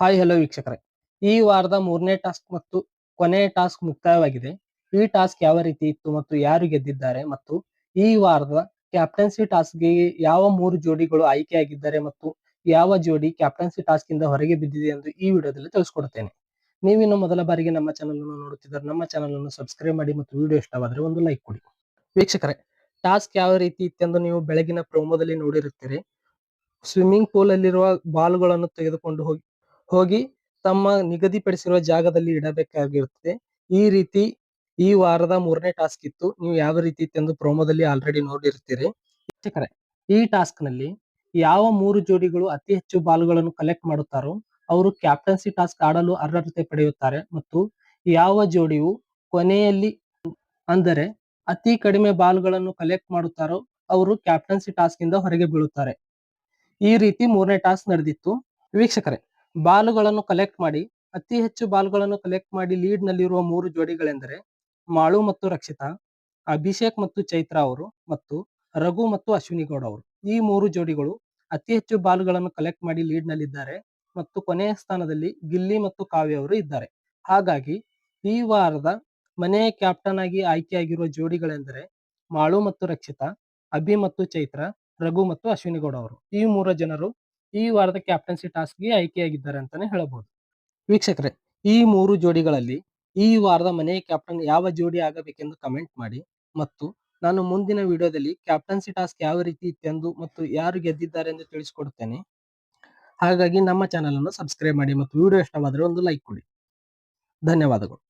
Hi hello ವೀಕ್ಷಕರೇ, ಈ ವಾರದ ಮೂರನೇ ಟಾಸ್ಕ್ ಮತ್ತು ಕೊನೆಯ ಟಾಸ್ಕ್ ಮುಕ್ತಾಯವಾಗಿದೆ. ಈ ಟಾಸ್ಕ್ ಯಾವ ರೀತಿ ಇತ್ತು ಮತ್ತು ಯಾರು ಗೆದ್ದಿದ್ದಾರೆ ಮತ್ತು ಈ ವಾರದ ಕ್ಯಾಪ್ಟನ್ಸಿ ಟಾಸ್ಕ್ಗೆ ಯಾವ ಮೂರು ಜೋಡಿಗಳು ಆಯ್ಕೆಯಾಗಿದ್ದಾರೆ ಮತ್ತು ಯಾವ ಜೋಡಿ ಕ್ಯಾಪ್ಟನ್ಸಿ ಟಾಸ್ಕ್ ಇಂದ ಹೊರಗೆ ಬಿದ್ದಿದೆ ಎಂದು ಈ ವಿಡಿಯೋದಲ್ಲಿ ತಿಳಿಸ್ಕೊಡ್ತೇನೆ. ನೀವಿನ್ನು ಮೊದಲ ಬಾರಿಗೆ ನಮ್ಮ ಚಾನಲ್ ಅನ್ನು ನೋಡುತ್ತಿದ್ದರೆ ನಮ್ಮ ಚಾನಲ್ ಅನ್ನು ಸಬ್ಸ್ಕ್ರೈಬ್ ಮಾಡಿ ಮತ್ತು ವಿಡಿಯೋ ಇಷ್ಟವಾದರೆ ಒಂದು ಲೈಕ್ ಕೊಡಿ. ವೀಕ್ಷಕರೇ, ಟಾಸ್ಕ್ ಯಾವ ರೀತಿ ಇತ್ತೆಂದು ನೀವು ಬೆಳಗಿನ ಪ್ರೋಮೋದಲ್ಲಿ ನೋಡಿರುತ್ತೀರಿ. ಸ್ವಿಮ್ಮಿಂಗ್ ಪೂಲ್ ಅಲ್ಲಿರುವ ಬಾಲ್ಗಳನ್ನು ತೆಗೆದುಕೊಂಡು ಹೋಗಿ ತಮ್ಮ ನಿಗದಿಪಡಿಸಿರುವ ಜಾಗದಲ್ಲಿ ಇಡಬೇಕಾಗಿರುತ್ತದೆ. ಈ ರೀತಿ ಈ ವಾರದ ಮೂರನೇ ಟಾಸ್ಕ್ ಇತ್ತು. ನೀವು ಯಾವ ರೀತಿ ಇತ್ತೆಂದು ಪ್ರೋಮೋದಲ್ಲಿ ಆಲ್ರೆಡಿ ನೋಡಿರ್ತೀರಿ. ವೀಕ್ಷಕರೇ, ಈ ಟಾಸ್ಕ್ ನಲ್ಲಿ ಯಾವ ಮೂರು ಜೋಡಿಗಳು ಅತಿ ಹೆಚ್ಚು ಬಾಲ್ಗಳನ್ನು ಕಲೆಕ್ಟ್ ಮಾಡುತ್ತಾರೋ ಅವರು ಕ್ಯಾಪ್ಟನ್ಸಿ ಟಾಸ್ಕ್ ಆಡಲು ಅರ್ಹತೆ ಪಡೆಯುತ್ತಾರೆ ಮತ್ತು ಯಾವ ಜೋಡಿಯು ಕೊನೆಯಲ್ಲಿ ಅಂದರೆ ಅತಿ ಕಡಿಮೆ ಬಾಲ್ಗಳನ್ನು ಕಲೆಕ್ಟ್ ಮಾಡುತ್ತಾರೋ ಅವರು ಕ್ಯಾಪ್ಟನ್ಸಿ ಟಾಸ್ಕ್ ಇಂದ ಹೊರಗೆ ಬೀಳುತ್ತಾರೆ. ಈ ರೀತಿ ಮೂರನೇ ಟಾಸ್ಕ್ ನಡೆದಿತ್ತು. ವೀಕ್ಷಕರೇ, ಬಾಲುಗಳನ್ನು ಕಲೆಕ್ಟ್ ಮಾಡಿ ಅತಿ ಹೆಚ್ಚು ಬಾಲ್ಗಳನ್ನು ಕಲೆಕ್ಟ್ ಮಾಡಿ ಲೀಡ್ ನಲ್ಲಿರುವ ಮೂರು ಜೋಡಿಗಳೆಂದರೆ ಮಾಳು ಮತ್ತು ರಕ್ಷಿತಾ, ಅಭಿಷೇಕ್ ಮತ್ತು ಚೈತ್ರ ಅವರು ಮತ್ತು ರಘು ಮತ್ತು ಅಶ್ವಿನಿ ಗೌಡ ಅವರು. ಈ ಮೂರು ಜೋಡಿಗಳು ಅತಿ ಹೆಚ್ಚು ಬಾಲ್ಗಳನ್ನು ಕಲೆಕ್ಟ್ ಮಾಡಿ ಲೀಡ್ ನಲ್ಲಿದ್ದಾರೆ ಮತ್ತು ಕೊನೆಯ ಸ್ಥಾನದಲ್ಲಿ ಗಿಲ್ಲಿ ಮತ್ತು ಕಾವ್ಯ ಅವರು ಇದ್ದಾರೆ. ಹಾಗಾಗಿ ಈ ವಾರದ ಮನೆಯ ಕ್ಯಾಪ್ಟನ್ ಆಗಿ ಆಯ್ಕೆಯಾಗಿರುವ ಜೋಡಿಗಳೆಂದರೆ ಮಾಳು ಮತ್ತು ರಕ್ಷಿತಾ, ಅಭಿ ಮತ್ತು ಚೈತ್ರ, ರಘು ಮತ್ತು ಅಶ್ವಿನಿ ಗೌಡ ಅವರು. ಈ ಮೂರು ಜನರು ಈ ವಾರದ ಕ್ಯಾಪ್ಟನ್ಸಿ ಟಾಸ್ಕ್ಗೆ ಆಯ್ಕೆಯಾಗಿದ್ದಾರೆ ಅಂತಾನೆ ಹೇಳಬಹುದು. ವೀಕ್ಷಕರೇ, ಈ ಮೂರು ಜೋಡಿಗಳಲ್ಲಿ ಈ ವಾರದ ಮನೆಯ ಕ್ಯಾಪ್ಟನ್ ಯಾವ ಜೋಡಿ ಆಗಬೇಕೆಂದು ಕಮೆಂಟ್ ಮಾಡಿ ಮತ್ತು ನಾನು ಮುಂದಿನ ವಿಡಿಯೋದಲ್ಲಿ ಕ್ಯಾಪ್ಟನ್ಸಿ ಟಾಸ್ಕ್ ಯಾವ ರೀತಿ ಇತ್ತೆಂದು ಮತ್ತು ಯಾರು ಗೆದ್ದಿದ್ದಾರೆ ಎಂದು ತಿಳಿಸಿಕೊಡುತ್ತೇನೆ. ಹಾಗಾಗಿ ನಮ್ಮ ಚಾನಲ್ ಅನ್ನು ಸಬ್ಸ್ಕ್ರೈಬ್ ಮಾಡಿ ಮತ್ತು ವಿಡಿಯೋ ಇಷ್ಟವಾದರೆ ಒಂದು ಲೈಕ್ ಕೊಡಿ. ಧನ್ಯವಾದಗಳು.